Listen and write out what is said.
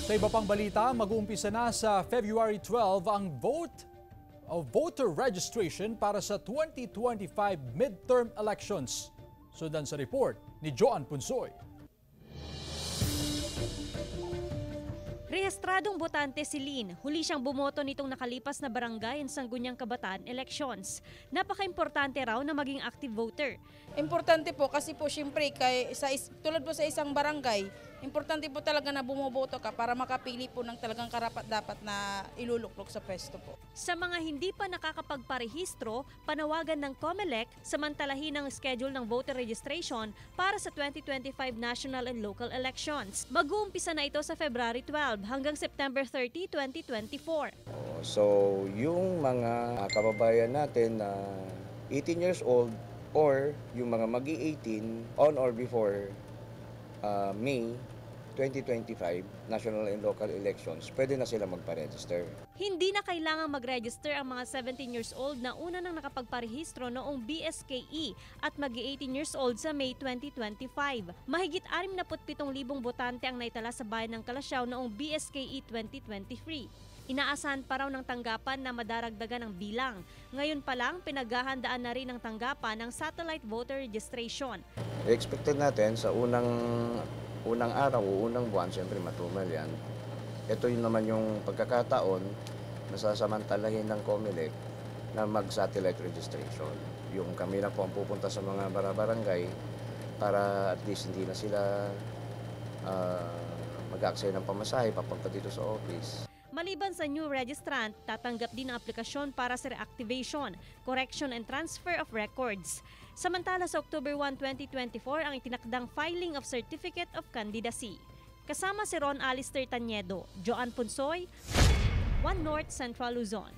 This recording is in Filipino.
Sa iba pang balita, mag-uumpisa na sa February 12 ang voter registration para sa 2025 midterm elections. Sundan sa report ni Joan Punsoy. Rehistradong botante si Lynn, huli siyang bumoto nitong nakalipas na barangay and Sangguniang Kabataan elections. Napaka-importante raw na maging active voter. Importante po kasi po siyempre tulad po sa isang barangay, importante po talaga na bumoboto ka para makapili po ng talagang karapat-dapat na iluluklok sa pwesto po. Sa mga hindi pa nakakapagparehistro, panawagan ng COMELEC samantalahin ang schedule ng voter registration para sa 2025 national and local elections. Mag-uumpisa na ito sa February 12 hanggang September 30, 2024. So, yung mga kababayan natin na 18 years old or yung mga magi-18 on or before May 2025 national and local elections, pwede na sila magpa-register. Hindi na kailangang mag-register ang mga 17 years old na una nang nakapagparehistro noong BSKE at mag-18 years old sa May 2025. Mahigit 67,000 botante ang naitala sa bayan ng Calasiao noong BSKE 2023. Inaasahan pa raw ng tanggapan na madaragdagan ang bilang. Ngayon pa lang, pinaghahandaan na rin ng tanggapan ng satellite voter registration. Expected natin sa unang araw o unang buwan, siyempre matumal yan. Ito yun naman yung pagkakataon na sasamantalahin ng COMELEC na mag-satellite registration. Yung kami na po ang pupunta sa mga barangay para at least hindi na sila mag-aksaya ng pamasahe papunta dito sa office. Maliban sa new registrant, tatanggap din ang aplikasyon para sa reactivation, correction and transfer of records. Samantala sa October 1, 2024 ang itinakdang filing of Certificate of Candidacy. Kasama si Ron Alister Taniedo, Joan Punsoy, One North Central Luzon.